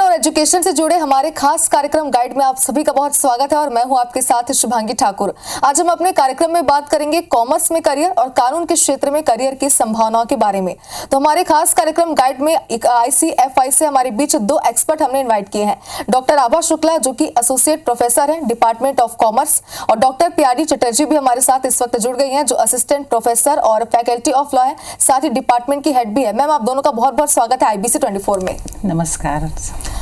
और एजुकेशन से जुड़े हमारे खास कार्यक्रम गाइड में आप सभी का बहुत स्वागत है और मैं हूं आपके साथ शुभांगी ठाकुर। आज हम अपने कार्यक्रम में बात करेंगे कॉमर्स में करियर और कानून के क्षेत्र में करियर की संभावनाओं के बारे में। तो हमारे खास कार्यक्रम गाइड में एक ICFI से हमारे बीच दो एक्सपर्ट हमने इन्वाइट किए हैं। डॉक्टर आभा शुक्ला जो कि एसोसिएट प्रोफेसर है डिपार्टमेंट ऑफ कॉमर्स, और डॉक्टर प्यारी चटर्जी भी हमारे साथ इस वक्त जुड़ गई हैं जो असिस्टेंट प्रोफेसर और फैकल्टी ऑफ लॉ है, साथ ही डिपार्टमेंट की हेड भी है। मैम, आप दोनों का बहुत बहुत स्वागत है IBC 24 में। नमस्कार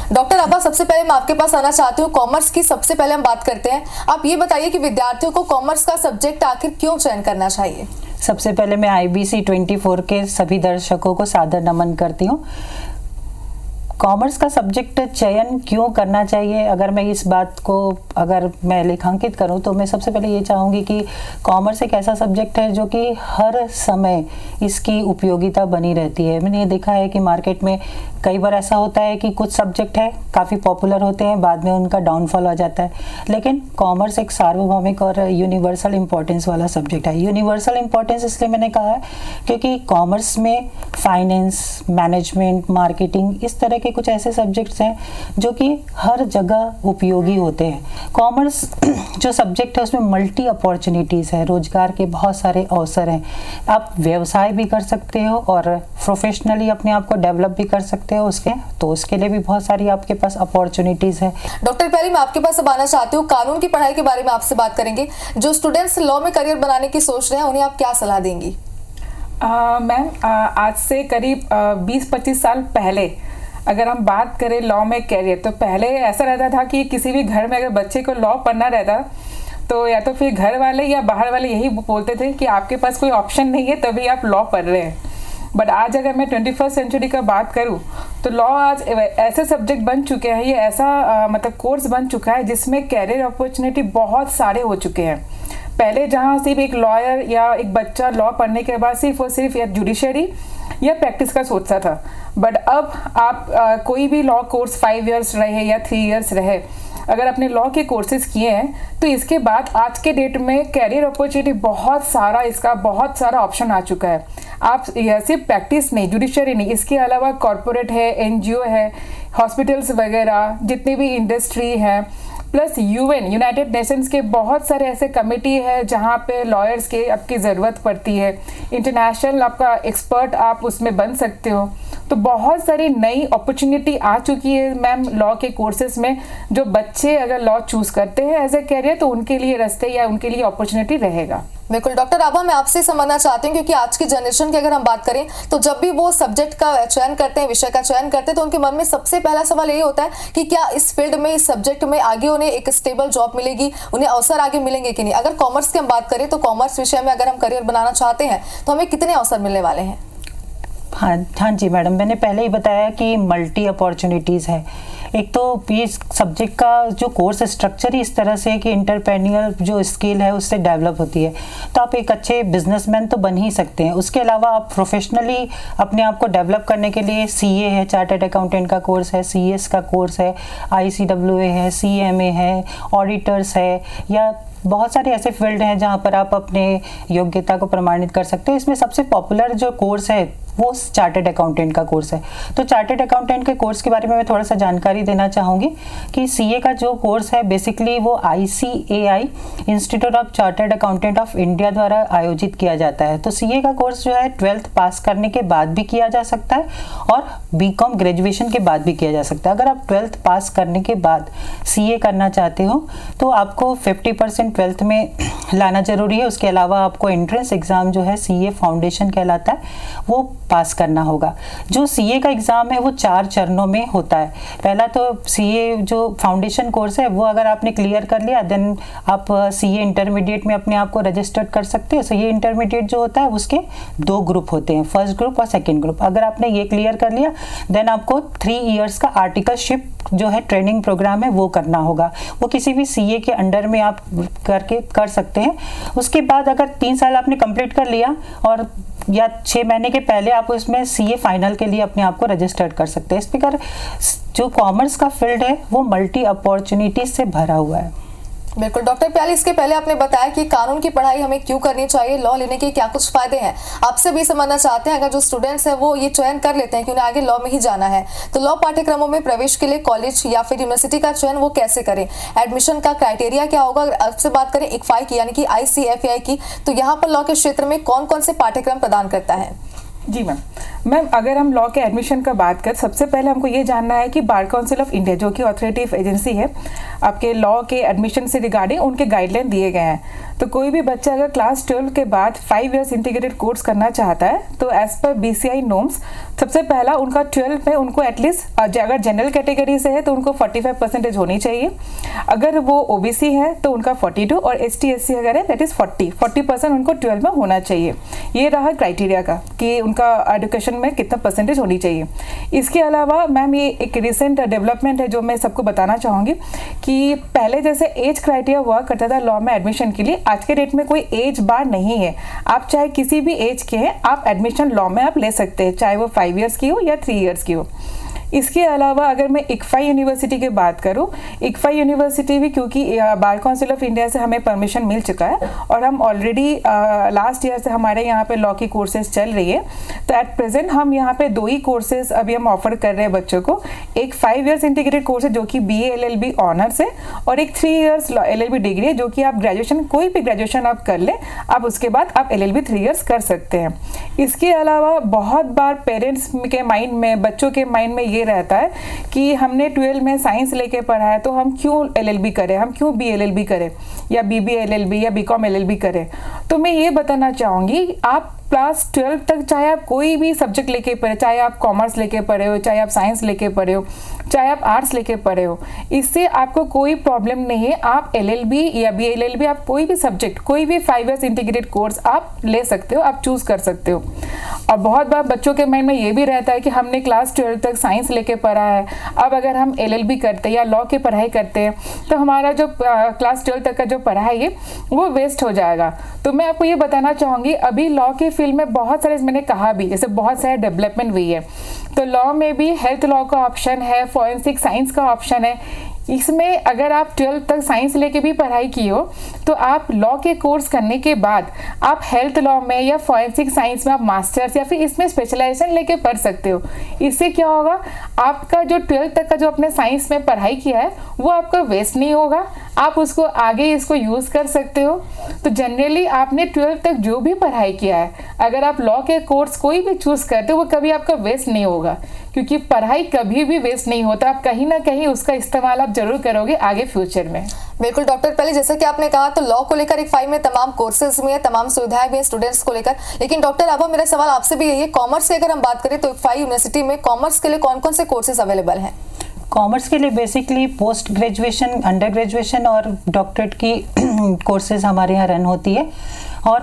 डॉक्टर आभा, सबसे पहले मैं आपके पास आना चाहती हूँ। कॉमर्स की सबसे पहले हम बात करते हैं। आप ये बताइए कि विद्यार्थियों को कॉमर्स का सब्जेक्ट आखिर क्यों चयन करना चाहिए? सबसे पहले मैं IBC 24 के सभी दर्शकों को सादर नमन करती हूँ। कॉमर्स का सब्जेक्ट चयन क्यों करना चाहिए, अगर मैं इस बात को मैं रेखांकित करूं तो मैं सबसे पहले ये चाहूँगी कि कॉमर्स एक ऐसा सब्जेक्ट है जो कि हर समय इसकी उपयोगिता बनी रहती है। मैंने ये देखा है कि मार्केट में कई बार ऐसा होता है कि कुछ सब्जेक्ट है काफ़ी पॉपुलर होते हैं, बाद में उनका डाउनफॉल आ जाता है, लेकिन कॉमर्स एक सार्वभौमिक और यूनिवर्सल इम्पोर्टेंस वाला सब्जेक्ट है। यूनिवर्सल इम्पोर्टेंस इसलिए मैंने कहा है क्योंकि कॉमर्स में फाइनेंस, मैनेजमेंट, मार्केटिंग, इस तरह के कुछ ऐसे सब्जेक्ट्स हैं जो कि हर जगह उपयोगी होते हैं। कॉमर्स जो सब्जेक्ट है उसमें मल्टी अपॉर्चुनिटीज़ है, रोजगार के बहुत सारे अवसर हैं। आप व्यवसाय भी कर सकते हो और प्रोफेशनली अपने आप को डेवलप भी कर सकते हो उसके लिए भी बहुत सारी आपके पास अपॉर्चुनिटीज़ है। डॉक्टर प्यारी, मैं आपके पास अब आना चाहती हूँ। कानून की पढ़ाई के बारे में आपसे बात करेंगे। जो स्टूडेंट्स लॉ में करियर बनाने की सोच रहे हैं उन्हें आप क्या सलाह देंगी? मैम, आज से करीब 20-25 साल पहले अगर हम बात करें लॉ में कैरियर, तो पहले ऐसा रहता था कि किसी भी घर में अगर बच्चे को लॉ पढ़ना रहता तो या तो फिर घर वाले या बाहर वाले यही बोलते थे कि आपके पास कोई ऑप्शन नहीं है तभी आप लॉ पढ़ रहे हैं। बट आज अगर मैं 21st सेंचुरी का बात करूं तो लॉ आज ऐसे सब्जेक्ट बन चुके हैं, ये ऐसा मतलब कोर्स बन चुका है जिसमें कैरियर अपॉर्चुनिटी बहुत सारे हो चुके हैं। पहले जहाँ सिर्फ एक लॉयर या एक बच्चा लॉ पढ़ने के बाद सिर्फ और सिर्फ या जुडिशरी या प्रैक्टिस का सोचता था, बट अब आप कोई भी लॉ कोर्स 5 इयर्स रहे या 3 इयर्स रहे, अगर आपने लॉ के कोर्सेज किए हैं तो इसके बाद आज के डेट में कैरियर अपॉर्चुनिटी बहुत सारा ऑप्शन आ चुका है। आप यह सिर्फ प्रैक्टिस नहीं, जुडिशरी नहीं, इसके अलावा कॉर्पोरेट है, NGO है, हॉस्पिटल्स वगैरह, जितने भी इंडस्ट्री हैं, प्लस UN यूनाइटेड नेशंस के बहुत सारे ऐसे कमेटी है जहाँ पे लॉयर्स के आपकी ज़रूरत पड़ती है। इंटरनेशनल आपका एक्सपर्ट आप उसमें बन सकते हो। तो बहुत सारी नई अपॉर्चुनिटी आ चुकी है मैम लॉ के कोर्सेज में। जो बच्चे अगर लॉ चूज़ करते हैं एज ए कैरियर तो उनके लिए रास्ते या उनके लिए अपॉर्चुनिटी रहेगा। बिल्कुल। डॉक्टर आभा, मैं आपसे समझना चाहती हूँ क्योंकि आज की जनरेशन की अगर हम बात करें तो जब भी वो सब्जेक्ट का चयन करते हैं, विषय का चयन करते हैं, तो उनके मन में सबसे पहला सवाल ये होता है कि क्या इस फील्ड में, इस सब्जेक्ट में आगे उन्हें एक स्टेबल जॉब मिलेगी, उन्हें अवसर आगे मिलेंगे कि नहीं। अगर कॉमर्स की हम बात करें तो कॉमर्स विषय में अगर हम करियर बनाना चाहते हैं तो हमें कितने अवसर मिलने वाले हैं? हाँ जी मैडम, मैंने पहले ही बताया कि मल्टी अपॉर्चुनिटीज़ है। एक तो ये सब्जेक्ट का जो कोर्स स्ट्रक्चर ही इस तरह से है कि इंटरप्रेन्योर जो स्किल है उससे डेवलप होती है, तो आप एक अच्छे बिजनेसमैन तो बन ही सकते हैं। उसके अलावा आप प्रोफेशनली अपने आप को डेवलप करने के लिए CA है, चार्टर्ड अकाउंटेंट का कोर्स है, CS का कोर्स है, ICWA है, CMA है, ऑडिटर्स है, या बहुत सारे ऐसे फील्ड हैं जहाँ पर आप अपने योग्यता को प्रमाणित कर सकते हो। इसमें सबसे पॉपुलर जो कोर्स है वो चार्टर्ड अकाउंटेंट का कोर्स है। तो चार्टर्ड अकाउंटेंट के कोर्स के बारे में मैं थोड़ा सा जानकारी देना चाहूँगी कि CA का जो कोर्स है बेसिकली वो ICAI institute of chartered accountant of India द्वारा आयोजित किया जाता है। तो CA का कोर्स जो है 12th पास करने के बाद भी किया जा सकता है और BCom ग्रेजुएशन के बाद भी किया जा सकता है। अगर आप 12th पास करने के बाद CA करना चाहते हो तो आपको 50% 12th में लाना ज़रूरी है। उसके अलावा आपको एंट्रेंस एग्ज़ाम जो है CA फाउंडेशन कहलाता है वो पास करना होगा। जो CA का एग्ज़ाम है वो 4 चरणों में होता है। पहला तो CA जो फाउंडेशन कोर्स है वो अगर आपने क्लियर कर लिया देन आप CA इंटरमीडिएट में अपने आप को रजिस्टर्ड कर सकते हो। CA इंटरमीडिएट जो होता है उसके 2 ग्रुप होते हैं, फर्स्ट ग्रुप और सेकेंड ग्रुप। अगर आपने ये क्लियर कर लिया देन आपको 3 इयर्स का आर्टिकलशिप जो है ट्रेनिंग प्रोग्राम है वो करना होगा। वो किसी भी CA के अंडर में आप कर सकते हैं। उसके बाद अगर 3 साल आपने कंप्लीट कर लिया और या 6 महीने के पहले आप उसमें CA फाइनल के लिए अपने आप को रजिस्टर्ड कर सकते हैं। इस प्रकार जो कॉमर्स का फील्ड है वो मल्टी अपॉर्चुनिटीज से भरा हुआ है। बिल्कुल डॉक्टर प्याली, इसके पहले आपने बताया कि कानून की पढ़ाई हमें क्यों करनी चाहिए, लॉ लेने के क्या कुछ फायदे हैं। आपसे भी समझना चाहते हैं, अगर जो स्टूडेंट्स हैं वो ये चयन कर लेते हैं कि उन्हें आगे लॉ में ही जाना है, तो लॉ पाठ्यक्रमों में प्रवेश के लिए कॉलेज या फिर यूनिवर्सिटी का चयन वो कैसे करें, एडमिशन का क्राइटेरिया क्या होगा। अगर आपसे बात करें इक्फाई की यानी कि ICFAI की, तो यहाँ पर लॉ के क्षेत्र में कौन कौन से पाठ्यक्रम प्रदान करता है? जी मैम, अगर हम लॉ के एडमिशन का बात करें, सबसे पहले हमको ये जानना है कि बार काउंसिल ऑफ इंडिया जो कि ऑथोरिटेटिव एजेंसी है आपके लॉ के एडमिशन से रिगार्डिंग, उनके गाइडलाइन दिए गए हैं। तो कोई भी बच्चा अगर क्लास 12 के बाद 5 इयर्स इंटीग्रेटेड कोर्स करना चाहता है तो एज पर BCI नॉर्म्स सबसे पहला उनका 12 में उनको एटलीस्ट, अगर जनरल कैटेगरी से है तो उनको 45% होनी चाहिए, अगर वो OBC है तो उनका 42, और ST/SC अगर है दैट इज़ 40% उनको 12 में होना चाहिए। ये रहा क्राइटेरिया का कि उनका एजुकेशन में कितना परसेंटेज होनी चाहिए। इसके अलावा मैम ये एक रिसेंट डेवलपमेंट है जो मैं सबको बताना चाहूँगी कि पहले जैसे एज क्राइटेरिया हुआ करता था लॉ में एडमिशन के लिए, आज के डेट में कोई एज बार नहीं है। आप चाहे किसी भी एज के हैं, आप एडमिशन लॉ में आप ले सकते हैं, चाहे वो 5 इयर्स की हो या 3 इयर्स की हो। इसके अलावा अगर मैं इक्फाई यूनिवर्सिटी की बात करूं, इक्फाई यूनिवर्सिटी भी क्योंकि बार काउंसिल ऑफ इंडिया से हमें परमिशन मिल चुका है और हम ऑलरेडी लास्ट ईयर से हमारे यहाँ पे लॉ की कोर्सेज चल रही है, तो एट प्रेजेंट हम यहाँ पे 2 ही कोर्सेज अभी हम ऑफर कर रहे हैं बच्चों को। एक 5 इयर्स इंटीग्रेटेड कोर्स है जो कि BA LLB ऑनर्स है, और एक 3 इयर्स LLB डिग्री है जो कि आप ग्रेजुएशन, कोई भी ग्रेजुएशन आप कर लें, आप उसके बाद आप LLB 3 इयर्स कर सकते हैं। इसके अलावा बहुत बार पेरेंट्स के माइंड में, बच्चों के माइंड में ये रहता है कि हमने 12 में साइंस लेके पढ़ा है तो हम क्यों LLB करें, हम क्यों BLLB करें या BBA LLB या BCom LLB करें। तो मैं ये बताना चाहूँगी, आप क्लास 12 तक चाहे आप कोई भी सब्जेक्ट लेके पढ़े, चाहे आप कॉमर्स लेके पढ़े हो, चाहे आप साइंस लेके पढ़े हो, चाहे आप आर्ट्स लेके पढ़े हो, इससे आपको कोई प्रॉब्लम नहीं है। आप LLB या BLLB, आप कोई भी सब्जेक्ट, कोई भी 5 इयर्स इंटीग्रेटेड कोर्स आप ले सकते हो, आप चूज कर सकते हो। और बहुत बार बच्चों के माइंड में ये भी रहता है कि हमने क्लास 12 तक साइंस लेके पढ़ा है, अब अगर हम LLB करते हैं या लॉ की पढ़ाई करते हैं तो हमारा जो क्लास 12 तक का जो पढ़ाई है वो वेस्ट हो जाएगा। तो मैं आपको ये बताना चाहूँगी, अभी लॉ की फील्ड में बहुत सारे, मैंने कहा भी, जैसे बहुत सारे डेवलपमेंट हुई है, तो लॉ में भी हेल्थ लॉ का ऑप्शन है, फॉरेंसिक साइंस का ऑप्शन है। इसमें अगर आप 12 तक साइंस लेके भी पढ़ाई की हो तो आप लॉ के कोर्स करने के बाद आप हेल्थ लॉ में या फॉरेंसिक साइंस में आप मास्टर्स या फिर इसमें स्पेशलाइजेशन लेके पढ़ सकते हो। इससे क्या होगा, आपका जो 12 तक का जो आपने साइंस में पढ़ाई किया है वो आपका वेस्ट नहीं होगा, आप उसको आगे इसको यूज़ कर सकते हो। तो जनरली आपने 12 तक जो भी पढ़ाई किया है, अगर आप लॉ के कोर्स कोई भी चूज़ करते हो वो कभी आपका वेस्ट नहीं होगा, क्योंकि पढ़ाई कभी भी वेस्ट नहीं होता। आप कहीं ना कहीं उसका इस्तेमाल आप जरूर करोगे आगे फ्यूचर में। बिल्कुल डॉक्टर, पहले जैसा कि आपने कहा तो लॉ को लेकर इक्फाई में तमाम कोर्सेज में तमाम सुविधाएं भी हैं स्टूडेंट्स को लेकर, लेकिन डॉक्टर अब मेरा सवाल आपसे भी यही है, कॉमर्स की अगर हम बात करें तो इक्फाई यूनिवर्सिटी में कॉमर्स के लिए कौन कौन से कोर्सेज अवेलेबल हैं? कॉमर्स के लिए basically post graduation, under graduation और डॉक्टरेट की कोर्सेज हमारे यहाँ रन होती है। और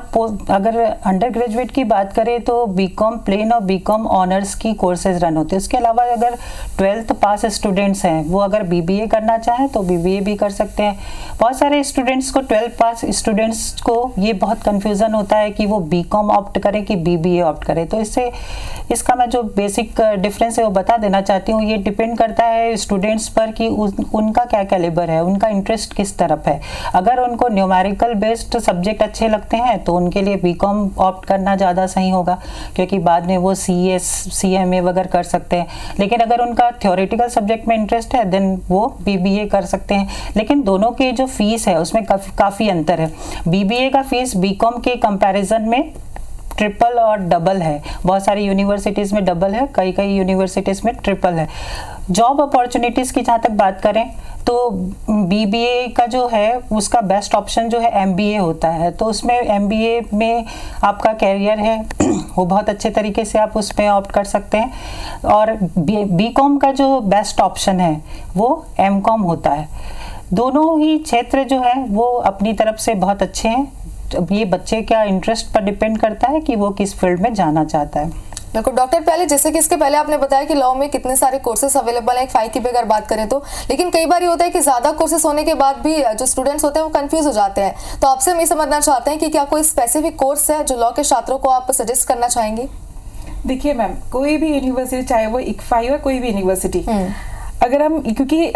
अगर अंडर ग्रेजुएट की बात करें तो BCom प्लेन और BCom ऑनर्स की कोर्सेज रन होते हैं। उसके अलावा अगर 12th पास स्टूडेंट्स हैं वो अगर BBA करना चाहें तो BBA भी कर सकते हैं। बहुत सारे स्टूडेंट्स को 12th पास स्टूडेंट्स को ये बहुत कन्फ्यूज़न होता है कि वो BCom ऑप्ट करें कि BBA ऑप्ट करें, तो इसका मैं जो बेसिक डिफरेंस है वो बता देना चाहती हूँ। ये डिपेंड करता है स्टूडेंट्स पर कि उनका क्या कैलिबर है, उनका इंटरेस्ट किस तरफ है। अगर उनको न्यूमेरिकल बेस्ड सब्जेक्ट अच्छे लगते हैं तो उनके लिए BCom ऑप्ट करना ज़्यादा सही होगा, क्योंकि बाद में वो CS CMA वगैरह कर सकते हैं। लेकिन अगर उनका थ्योरेटिकल सब्जेक्ट में इंटरेस्ट है देन वो BBA कर सकते हैं। लेकिन दोनों के जो फीस है उसमें काफ़ी अंतर है। BBA का फीस BCom के कंपैरिजन में ट्रिपल और डबल है। बहुत सारी यूनिवर्सिटीज़ में डबल है, कई यूनिवर्सिटीज़ में ट्रिपल है। जॉब अपॉर्चुनिटीज़ की जहाँ तक बात करें तो BBA का जो है उसका बेस्ट ऑप्शन जो है MBA होता है। तो उसमें MBA में आपका कैरियर है वो बहुत अच्छे तरीके से आप उसमें ऑप्ट कर सकते हैं। और BCom का जो बेस्ट ऑप्शन है वो MCom होता है। दोनों ही क्षेत्र जो है वो अपनी तरफ से बहुत अच्छे हैं। ये बच्चे का इंटरेस्ट पर डिपेंड करता है कि वो किस फील्ड में जाना चाहता है। बिल्कुल डॉक्टर, पहले जैसे कि इसके पहले आपने बताया कि लॉ में कितने सारे कोर्सेज अवेलेबल हैं इक्फाई की भी अगर बात करें तो, लेकिन कई बार ये होता है कि ज़्यादा कोर्सेज होने के बाद भी जो स्टूडेंट्स होते हैं वो कंफ्यूज हो जाते हैं। तो आपसे हम ये समझना चाहते हैं कि क्या कोई स्पेसिफिक कोर्स है जो लॉ के छात्रों को आप सजेस्ट करना चाहेंगे? देखिए मैम, कोई भी यूनिवर्सिटी, चाहे वो इक्फाई हो कोई भी यूनिवर्सिटी, अगर हम, क्योंकि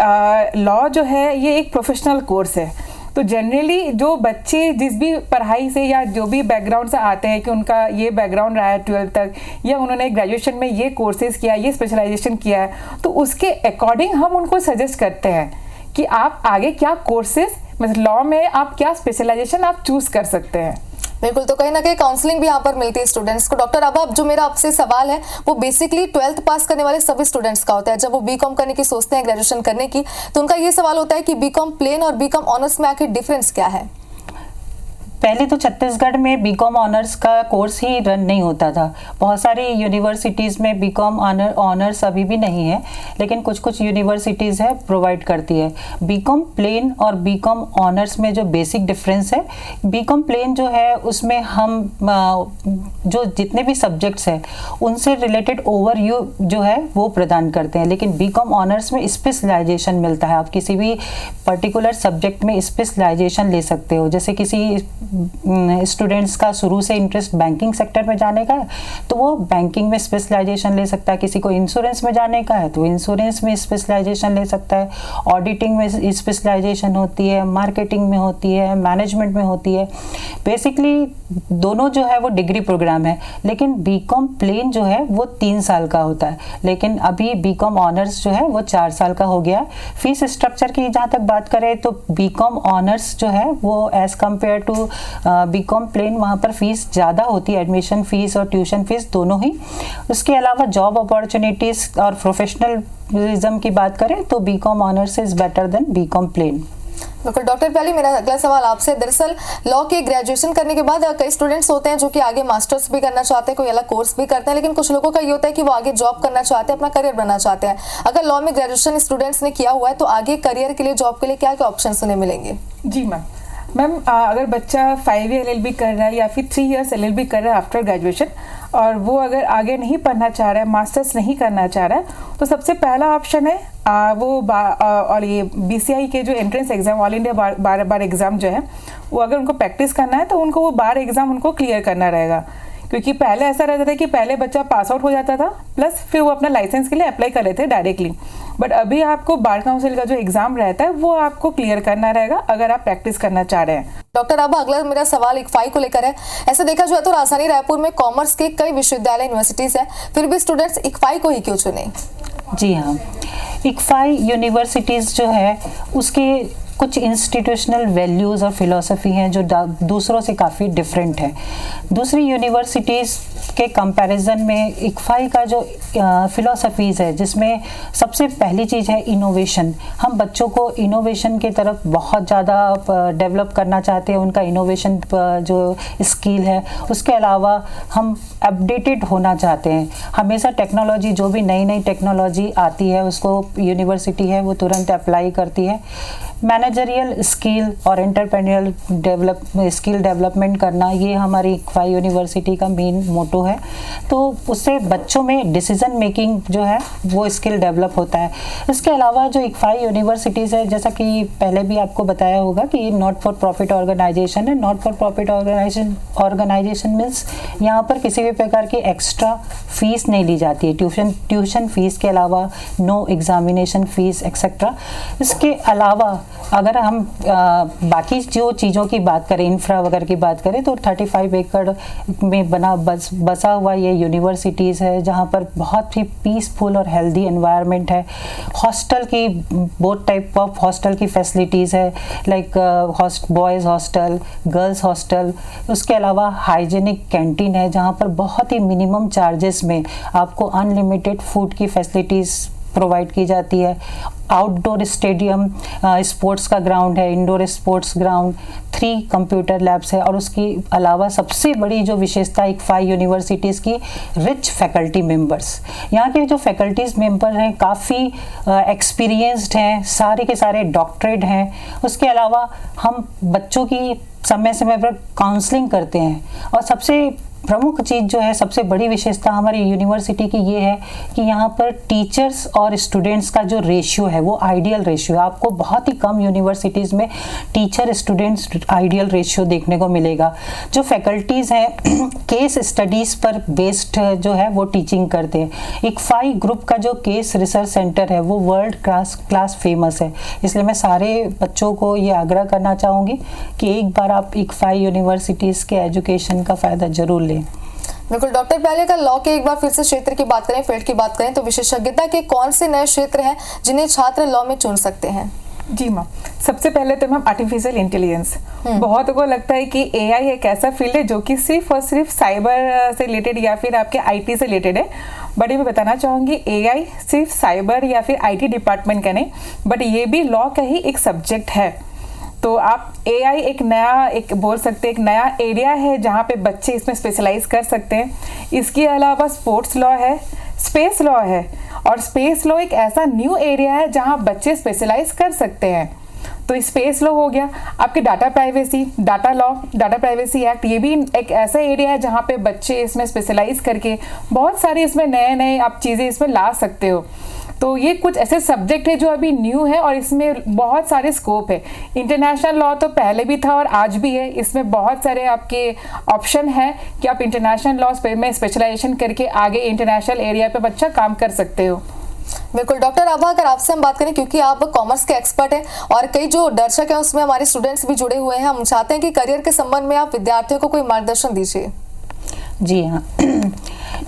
लॉ जो है ये एक प्रोफेशनल कोर्स है, तो जनरली जो बच्चे जिस भी पढ़ाई से या जो भी बैकग्राउंड से आते हैं कि उनका ये बैकग्राउंड रहा है 12th तक, या उन्होंने ग्रेजुएशन में ये कोर्सेज किया, ये स्पेशलाइजेशन किया है, तो उसके अकॉर्डिंग हम उनको सजेस्ट करते हैं कि आप आगे क्या कोर्सेज, मतलब लॉ में आप क्या स्पेशलाइजेशन आप चूज कर सकते हैं। बिल्कुल, तो कहीं ना कहीं काउंसलिंग भी यहाँ पर मिलती है स्टूडेंट्स को। डॉक्टर, अब जो मेरा आपसे सवाल है वो बेसिकली 12th पास करने वाले सभी स्टूडेंट्स का होता है। जब वो बीकॉम करने की सोचते हैं, ग्रेजुएशन करने की, तो उनका ये सवाल होता है कि बीकॉम प्लेन और बीकॉम ऑनर्स में आखिर डिफरेंस क्या है। पहले तो छत्तीसगढ़ में बीकॉम ऑनर्स का कोर्स ही रन नहीं होता था। बहुत सारी यूनिवर्सिटीज़ में बीकॉम ऑनर्स अभी भी नहीं है, लेकिन कुछ कुछ यूनिवर्सिटीज़ है प्रोवाइड करती है। बीकॉम प्लेन और बीकॉम ऑनर्स में जो बेसिक डिफरेंस है, बीकॉम प्लेन जो है उसमें हम जो जितने भी सब्जेक्ट्स हैं उनसे रिलेटेड ओवरव्यू जो है वो प्रदान करते हैं, लेकिन बीकॉम ऑनर्स में स्पेशलाइजेशन मिलता है। आप किसी भी पर्टिकुलर सब्जेक्ट में स्पेशलाइजेशन ले सकते हो। जैसे किसी स्टूडेंट्स का शुरू से इंटरेस्ट बैंकिंग सेक्टर में जाने का है तो वो बैंकिंग में स्पेशलाइजेशन ले सकता है, किसी को इंश्योरेंस में जाने का है तो इंश्योरेंस में स्पेशलाइजेशन ले सकता है, ऑडिटिंग में स्पेशलाइजेशन होती है, मार्केटिंग में होती है, मैनेजमेंट में होती है। बेसिकली दोनों जो है वो डिग्री प्रोग्राम है, लेकिन बीकॉम प्लेन जो है वो 3 साल का होता है, लेकिन अभी बीकॉम ऑनर्स जो है वो 4 साल का हो गया। फीस स्ट्रक्चर की जहाँ तक बात करें तो बीकॉम ऑनर्स जो है वो as compare to BCom plain वहाँ पर फीस ज़्यादा होती है, एडमिशन फीस और ट्यूशन फीस दोनों ही। उसके अलावा जॉब अपॉर्चुनिटीज़ और प्रोफेशनलिज्म की बात करें तो BCom honours is better than BCom plain. Doctor पहले मेरा अगला सवाल आपसे, दरअसल लॉ के ग्रेजुएशन करने के बाद कई स्टूडेंट्स होते हैं जो कि आगे मास्टर्स भी करना चाहते हैं, कोई अलग कोर्स भी करते हैं, लेकिन कुछ लोगों का ये होता है कि वो आगे जॉब करना चाहते हैं, अपना करियर बनाना चाहते हैं। अगर लॉ में ग्रेजुएशन स्टूडेंट्स ने किया हुआ है तो आगे करियर के लिए, जॉब के लिए क्या क्या ऑप्शन उन्हें मिलेंगे? जी मैम, अगर बच्चा 5 ईयर LLB कर रहा है या फिर 3 इयर्स LLB कर रहा है आफ्टर ग्रेजुएशन, और वो अगर आगे नहीं पढ़ना चाह रहा है, मास्टर्स नहीं करना चाह रहा है, तो सबसे पहला ऑप्शन है और ये BCI के जो एंट्रेंस एग्जाम, ऑल इंडिया बार एग्जाम जो है वो अगर उनको प्रैक्टिस करना है तो उनको वो बार एग्जाम उनको क्लियर करना रहेगा। क्योंकि पहले ऐसा रहता था कि पहले बच्चा पास आउट हो जाता था प्लस फिर वो अपना लाइसेंस के लिए अप्लाई कर लेते डायरेक्टली, बट अभी आपको बार काउंसिल का जो एग्जाम रहता है वो आपको क्लियर करना रहेगा अगर आप प्रैक्टिस करना चाह रहे हैं। डॉक्टर, अब अगला मेरा सवाल इक्फाई को लेकर है। ऐसे देखा जाए तो राजधानी रायपुर में कॉमर्स के कई विश्वविद्यालय यूनिवर्सिटीज हैं, फिर भी स्टूडेंट्स इक्फाई को ही क्यों चुने? जी हाँ, इक्फाई यूनिवर्सिटीज़ जो है उसके कुछ इंस्टीट्यूशनल वैल्यूज़ और फिलॉसफी हैं जो दूसरों से काफ़ी डिफरेंट है। दूसरी यूनिवर्सिटीज़ के कंपैरिजन में इक्फाई का जो फिलॉसफीज़ है, जिसमें सबसे पहली चीज़ है इनोवेशन। हम बच्चों को इनोवेशन की तरफ बहुत ज़्यादा डेवलप करना चाहते हैं, उनका इनोवेशन जो स्किल है। उसके अलावा हम अपडेटेड होना चाहते हैं, हमेशा टेक्नोलॉजी, जो भी नई नई टेक्नोलॉजी आती है उसको यूनिवर्सिटी है वो तुरंत अप्लाई करती है। मैनेजरियल स्किल और एंटरप्रेन्योरियल स्किल डेवलपमेंट करना, ये हमारी इक्फाई यूनिवर्सिटी का मेन मोटो है। तो उससे बच्चों में डिसीजन मेकिंग जो है वो स्किल डेवलप होता है। इसके अलावा जो इक्फाई यूनिवर्सिटीज़ है, जैसा कि पहले भी आपको बताया होगा कि नॉट फॉर प्रॉफिट ऑर्गेनाइजेशन है। Not for profit organisation means यहाँ पर किसी भी प्रकार की एक्स्ट्रा फीस नहीं ली जाती है, ट्यूशन फीस के अलावा नो एग्जामिनेशन फीस एक्सेट्रा। इसके अलावा अगर हम बाकी जो चीज़ों की बात करें, इंफ्रा वगैरह की बात करें, तो 35 एकड़ में बसा हुआ ये यूनिवर्सिटीज़ है जहाँ पर बहुत ही पीसफुल और हेल्दी एनवायरनमेंट है। हॉस्टल की बोथ टाइप ऑफ हॉस्टल की फैसिलिटीज़ है, like boys hostel, girls hostel. उसके अलावा हाइजीनिक कैंटीन है जहाँ पर बहुत ही मिनिमम चार्जेस में आपको अनलिमिटेड फूड की फैसिलिटीज़ प्रोवाइड की जाती है। आउटडोर स्टेडियम, स्पोर्ट्स का ग्राउंड है, indoor sports ground, 3 computer labs है। और उसके अलावा सबसे बड़ी जो विशेषता इक्फाई यूनिवर्सिटीज़ की, रिच फैकल्टी मेंबर्स। यहाँ के जो फैकल्टीज़ मेंबर हैं काफ़ी एक्सपीरियंस्ड हैं, सारे के सारे डॉक्टरेट हैं। उसके अलावा हम बच्चों की समय समय पर काउंसलिंग करते हैं, और सबसे प्रमुख चीज़ जो है, सबसे बड़ी विशेषता हमारी यूनिवर्सिटी की ये है कि यहाँ पर टीचर्स और स्टूडेंट्स का जो रेशियो है वो आइडियल रेशियो है। आपको बहुत ही कम यूनिवर्सिटीज़ में टीचर स्टूडेंट्स आइडियल रेशियो देखने को मिलेगा। जो फैकल्टीज़ हैं केस स्टडीज़ पर बेस्ड जो है वो टीचिंग करते हैं। इक्फाई ग्रुप का जो केस रिसर्च सेंटर है वो वर्ल्ड क्लास फेमस है। इसलिए मैं सारे बच्चों को ये आग्रह करना चाहूँगी कि एक बार आप इक्फाई यूनिवर्सिटीज़ के एजुकेशन का फ़ायदा ज़रूर लें। बिल्कुल डॉक्टर, पहले अगर लॉ के एक बार फिर से क्षेत्र की बात करें, फील्ड की बात करें, तो विशेषज्ञता के कौन से नए क्षेत्र हैं जिन्हें छात्र लॉ में चुन सकते हैं? जी मैम, सबसे पहले तो मैम आर्टिफिशियल इंटेलिजेंस। बहुतों को लगता है कि एआई एक ऐसा फील्ड है जो कि सिर्फ और सिर्फ साइबर से रिलेटेड या फिर आपके आईटी से रिलेटेड है, बट मैं बताना चाहूँगी एआई सिर्फ साइबर या फिर आईटी डिपार्टमेंट का नहीं, बट ये भी लॉ का ही एक सब्जेक्ट है। तो आप एआई एक नया, एक बोल सकते हैं एक नया एरिया है जहाँ पे बच्चे इसमें स्पेशलाइज कर सकते हैं। इसके अलावा स्पोर्ट्स लॉ है, स्पेस लॉ है, और स्पेस लॉ एक ऐसा न्यू एरिया है जहाँ बच्चे स्पेशलाइज कर सकते हैं। तो स्पेस लॉ हो गया। आपके data privacy, data law, data privacy act, ये भी एक ऐसा एरिया है जहाँ पे बच्चे इसमें स्पेशलाइज करके बहुत सारी इसमें नए नए आप चीज़ें इसमें ला सकते हो। तो ये कुछ ऐसे सब्जेक्ट है जो अभी न्यू है और इसमें बहुत सारे स्कोप है। इंटरनेशनल लॉ तो पहले भी था और आज भी है, इसमें बहुत सारे आपके ऑप्शन हैं कि आप इंटरनेशनल लॉ में स्पेशलाइजेशन करके आगे इंटरनेशनल एरिया पे बच्चा काम कर सकते हो। बिल्कुल डॉक्टर, अब अगर आपसे हम बात करें, क्योंकि आप कॉमर्स के एक्सपर्ट हैं और कई जो दर्शक हैं उसमें हमारे स्टूडेंट्स भी जुड़े हुए हैं, हम चाहते हैं कि करियर के संबंध में आप विद्यार्थियों को कोई मार्गदर्शन दीजिए। जी हाँ,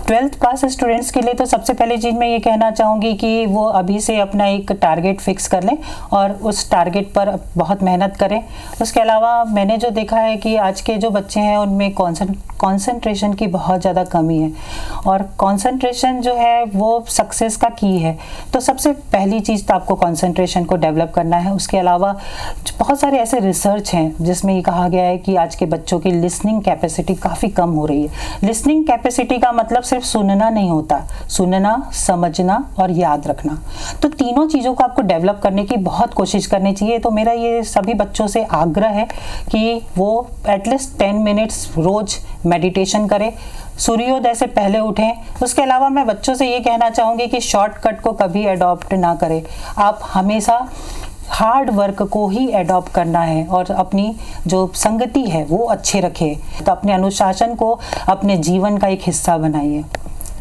12th पास स्टूडेंट्स के लिए तो सबसे पहली चीज़ मैं ये कहना चाहूँगी कि वो अभी से अपना एक टारगेट फिक्स कर लें और उस टारगेट पर बहुत मेहनत करें। उसके अलावा मैंने जो देखा है कि आज के जो बच्चे हैं उनमें कंसंट्रेशन की बहुत ज़्यादा कमी है और कंसंट्रेशन जो है वो सक्सेस का की है। तो सबसे पहली चीज़ तो आपको कंसंट्रेशन को डेवलप करना है। उसके अलावा बहुत सारे ऐसे रिसर्च हैं जिसमें ये कहा गया है कि आज के बच्चों की लिसनिंग कैपेसिटी काफ़ी कम हो रही है। लिसनिंग कैपेसिटी का मतलब सिर्फ सुनना नहीं होता, सुनना, समझना और याद रखना। तो तीनों चीज़ों को आपको डेवलप करने की बहुत कोशिश करनी चाहिए। तो मेरा ये सभी बच्चों से आग्रह है कि वो एटलीस्ट 10 मिनट्स रोज मेडिटेशन करें, सूर्योदय से पहले उठें। उसके अलावा मैं बच्चों से ये कहना चाहूँगी कि शॉर्टकट को कभी अडॉप्ट ना करें। आप हमेशा हार्ड वर्क को ही एडॉप्ट करना है और अपनी जो संगति है वो अच्छे रखें। तो अपने अनुशासन को अपने जीवन का एक हिस्सा बनाइए।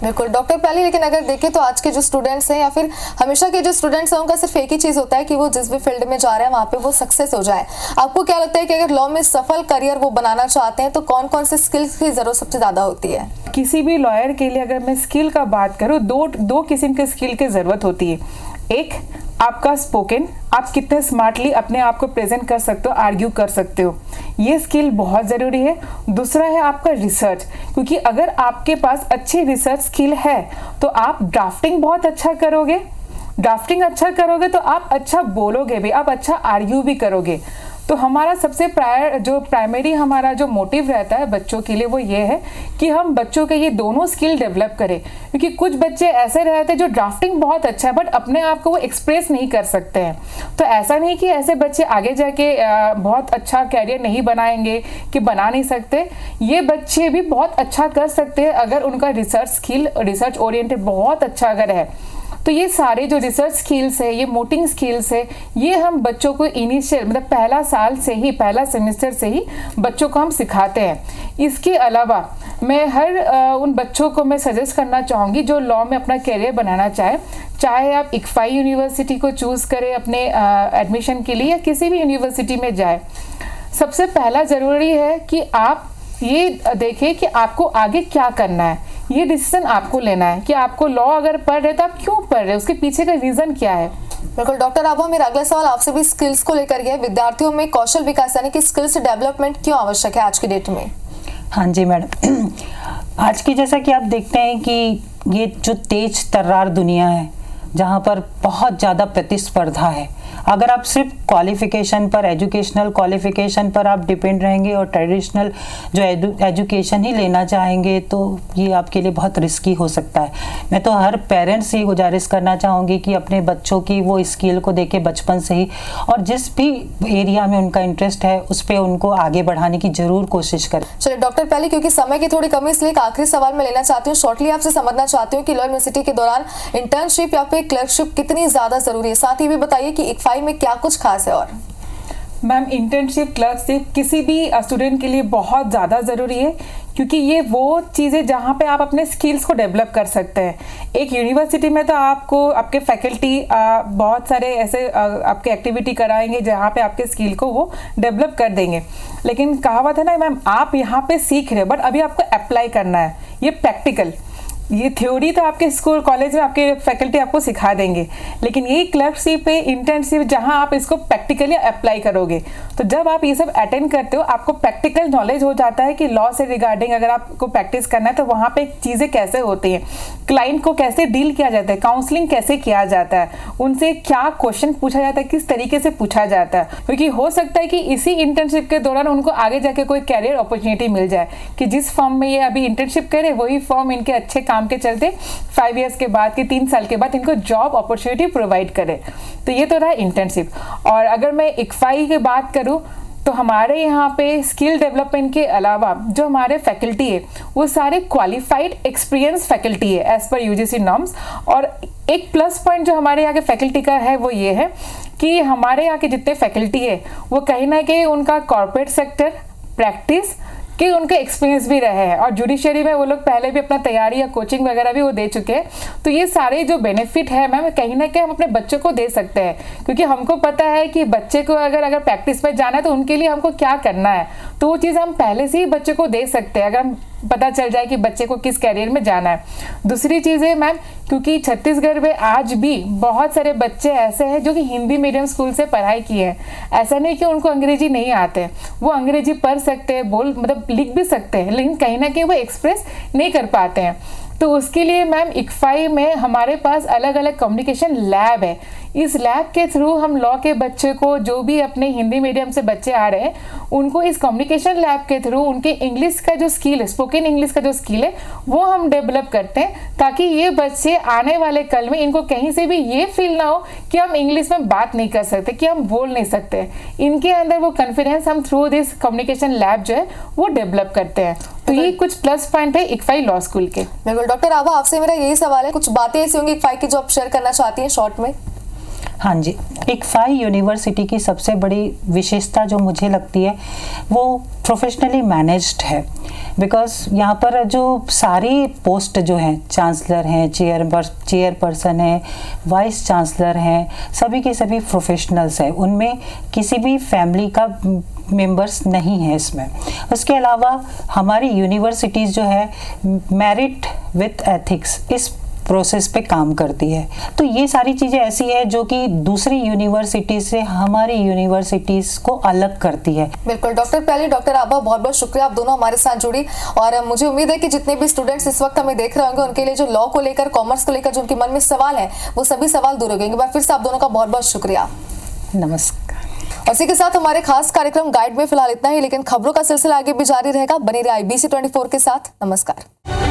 बिल्कुल डॉक्टर, पहले लेकिन अगर देखें तो आज के जो स्टूडेंट्स हैं या फिर हमेशा के जो स्टूडेंट्स हैं उनका सिर्फ एक ही चीज़ होता है कि वो जिस भी फील्ड में जा रहे हैं वहाँ पे वो सक्सेस हो जाए। आपको क्या लगता है कि अगर लॉ में सफल करियर वो बनाना चाहते हैं तो कौन कौन से स्किल्स की ज़रूरत सबसे ज़्यादा होती है? किसी भी लॉयर के लिए अगर मैं स्किल का बात करूँ, दो किस्म के स्किल की ज़रूरत होती है। एक आपका स्पोकन, आप कितने स्मार्टली अपने आप को प्रेजेंट कर सकते हो, आर्ग्यू कर सकते हो, ये स्किल बहुत ज़रूरी है। दूसरा है आपका रिसर्च, क्योंकि अगर आपके पास अच्छी रिसर्च स्किल है तो आप ड्राफ्टिंग बहुत अच्छा करोगे। ड्राफ्टिंग अच्छा करोगे तो आप अच्छा बोलोगे भी, आप अच्छा आर्ग्यू भी करोगे। तो हमारा सबसे प्राइमरी हमारा जो मोटिव रहता है बच्चों के लिए वो ये है कि हम बच्चों के ये दोनों स्किल डेवलप करें। क्योंकि कुछ बच्चे ऐसे रहते हैं जो ड्राफ्टिंग बहुत अच्छा है बट अपने आप को वो एक्सप्रेस नहीं कर सकते हैं। तो ऐसा नहीं कि ऐसे बच्चे आगे जाके बहुत अच्छा कैरियर नहीं बनाएंगे कि बना नहीं सकते। ये बच्चे भी बहुत अच्छा कर सकते हैं अगर उनका रिसर्च स्किल, रिसर्च ओरिएंटेड बहुत अच्छा अगर है। तो ये सारे जो रिसर्च स्किल्स है, ये मोटिंग स्किल्स है, ये हम बच्चों को इनिशियल मतलब पहला साल से ही, पहला सेमेस्टर से ही बच्चों को हम सिखाते हैं। इसके अलावा मैं हर उन बच्चों को मैं सजेस्ट करना चाहूँगी जो लॉ में अपना करियर बनाना चाहे आप इक्फाई यूनिवर्सिटी को चूज़ करें अपने एडमिशन के लिए या किसी भी यूनिवर्सिटी में जाए। सबसे पहला ज़रूरी है कि आप ये देखें कि आपको आगे क्या करना है। ये डिसीजन आपको लेना है कि आपको लॉ अगर पढ़ रहे तो आप क्यों पढ़ रहे, उसके पीछे का रीज़न क्या है। बिल्कुल डॉक्टर, अब मेरा अगला सवाल आपसे भी स्किल्स को लेकर गया। विद्यार्थियों में कौशल विकास यानी कि स्किल्स डेवलपमेंट क्यों आवश्यक है आज की डेट में? हाँ जी मैडम, आज की जैसा कि आप देखते हैं कि ये जो तेज तर्रार दुनिया है जहाँ पर बहुत ज़्यादा प्रतिस्पर्धा है, अगर आप सिर्फ क्वालिफिकेशन पर, एजुकेशनल क्वालिफिकेशन पर आप डिपेंड रहेंगे और ट्रेडिशनल जो एजुकेशन ही लेना चाहेंगे तो ये आपके लिए बहुत रिस्की हो सकता है। मैं तो हर पेरेंट्स से गुजारिश करना चाहूँगी कि अपने बच्चों की वो स्किल को देखे बचपन से ही, और जिस भी एरिया में उनका इंटरेस्ट है उस पर उनको आगे बढ़ाने की जरूर कोशिश करें। चलिए डॉक्टर, पहले क्योंकि समय की थोड़ी कमी इसलिए एक आखिरी सवाल मैं लेना चाहती हूँ। शॉर्टली आपसे समझना चाहती हूँ कि लॉ यूनिवर्सिटी के दौरान इंटर्नशिप या फिर क्लर्कशिप कितनी ज्यादा जरूरी है, साथ ही भी बताइए कि ICFAI में क्या कुछ खास है। और मैम, इंटर्नशिप क्लर्कशिप किसी भी स्टूडेंट के लिए बहुत ज़्यादा ज़रूरी है, क्योंकि ये वो चीज़ें जहाँ पे आप अपने स्किल्स को डेवलप कर सकते हैं। एक यूनिवर्सिटी में तो आपको आपके फैकल्टी बहुत सारे ऐसे आपके एक्टिविटी कराएंगे जहाँ पे आपके स्किल को वो डेवलप कर देंगे, लेकिन कहावत है ना मैम, आप यहाँ पे सीख रहे हो बट अभी आपको अप्लाई करना है। ये प्रैक्टिकल, ये थ्योरी तो आपके स्कूल कॉलेज में आपके फैकल्टी आपको सिखा देंगे, लेकिन ये क्लर्कशिप पे इंटर्नशिप जहाँ आप इसको प्रैक्टिकली अप्लाई करोगे, तो जब आप ये सब अटेंड करते हो आपको प्रैक्टिकल नॉलेज हो जाता है कि लॉ से रिगार्डिंग अगर आपको प्रैक्टिस करना है तो वहाँ पे चीज़ें कैसे होती हैं, क्लाइंट को कैसे डील किया जाता है, काउंसलिंग कैसे किया जाता है, उनसे क्या क्वेश्चन पूछा जाता है, किस तरीके से पूछा जाता है। क्योंकि हो सकता है कि इसी इंटर्नशिप के दौरान उनको आगे जाके कोई कैरियर अपॉर्चुनिटी मिल जाए कि जिस फॉर्म में ये अभी इंटर्नशिप करे वही फॉर्म इनके अच्छे काम के चलते 5 इयर्स के बाद कि 3 साल के बाद इनको जॉब अपॉर्चुनिटी प्रोवाइड करे। तो ये तो रहा इंटर्नशिप। और अगर मैं ICFAI की बात करूँ तो हमारे यहाँ पे स्किल डेवलपमेंट के अलावा जो हमारे फैकल्टी है वो सारे क्वालिफाइड एक्सपीरियंस फैकल्टी है एज पर UGC नॉर्म्स। और एक प्लस पॉइंट जो हमारे यहाँ के फैकल्टी का है वो ये है कि हमारे यहाँ के जितने फैकल्टी है वो कहीं ना कहीं उनका कॉर्पोरेट सेक्टर प्रैक्टिस कि उनके एक्सपीरियंस भी रहे हैं, और जुडिशरी में वो लोग पहले भी अपना तैयारी या कोचिंग वगैरह भी वो दे चुके हैं। तो ये सारे जो बेनिफिट है मैम कहीं ना कहीं हम अपने बच्चों को दे सकते हैं, क्योंकि हमको पता है कि बच्चे को अगर प्रैक्टिस में जाना है तो उनके लिए हमको क्या करना है, तो वो चीज़ हम पहले से ही बच्चे को दे सकते हैं अगर हम पता चल जाए कि बच्चे को किस कैरियर में जाना है। दूसरी चीज़ है मैम, क्योंकि छत्तीसगढ़ में आज भी बहुत सारे बच्चे ऐसे हैं जो कि हिंदी मीडियम स्कूल से पढ़ाई किए हैं। ऐसा नहीं कि उनको अंग्रेजी नहीं आते, वो अंग्रेजी पढ़ सकते हैं, मतलब लिख भी सकते हैं, लेकिन कहीं ना कहीं वो एक्सप्रेस नहीं कर पाते हैं। तो उसके लिए मैम ICFAI में हमारे पास अलग अलग कम्युनिकेशन लैब है। इस लैब के थ्रू हम लॉ के बच्चे को, जो भी अपने हिंदी मीडियम से बच्चे आ रहे हैं, उनको इस कम्युनिकेशन लैब के थ्रू उनके इंग्लिश का जो स्किल है, स्पोकन इंग्लिश का जो स्किल है वो हम डेवलप करते हैं, ताकि ये बच्चे आने वाले कल में इनको कहीं से भी ये फील ना हो कि हम इंग्लिश में बात नहीं कर सकते, कि हम बोल नहीं सकते। इनके अंदर वो कॉन्फिडेंस हम थ्रू दिस कम्युनिकेशन लैब जो है वो डेवलप करते हैं। तो ये कुछ प्लस पॉइंट है ICFAI लॉ स्कूल के। बिल्कुल डॉक्टर आभा, आपसे मेरा यही सवाल है, कुछ बातें ऐसी होंगी ICFAI की जो आप शेयर करना चाहती हैं शॉर्ट में। हाँ जी, ICFAI यूनिवर्सिटी की सबसे बड़ी विशेषता जो मुझे लगती है वो प्रोफेशनली मैनेज्ड है। बिकॉज यहाँ पर जो सारी पोस्ट जो हैं, चांसलर हैं, चेयरपर्सन हैं, वाइस चांसलर हैं, सभी के सभी प्रोफेशनल्स हैं, उनमें किसी भी फैमिली का मेंबर्स नहीं है इसमें। उसके अलावा हमारी यूनिवर्सिटीज़ जो है मेरिट विथ एथिक्स इस प्रोसेस पे काम करती है। तो ये सारी चीज़ें ऐसी है जो कि दूसरी यूनिवर्सिटी से हमारी यूनिवर्सिटीज़ को अलग करती है। बिल्कुल डॉक्टर, पहले डॉक्टर आभा बहुत बहुत शुक्रिया, आप दोनों हमारे साथ जुड़ी। और मुझे उम्मीद है कि जितने भी स्टूडेंट्स इस वक्त हमें देख रहे होंगे उनके लिए जो लॉ को लेकर, कॉमर्स को लेकर जो उनके मन में सवाल है वो सभी सवाल दूर हो गए। एक बार फिर से आप दोनों का बहुत बहुत शुक्रिया। नमस्कार। और इसी के साथ हमारे खास कार्यक्रम गाइड में फिलहाल इतना ही, लेकिन खबरों का सिलसिला आगे भी जारी रहेगा। बने रहिए IBC 24 के साथ। नमस्कार।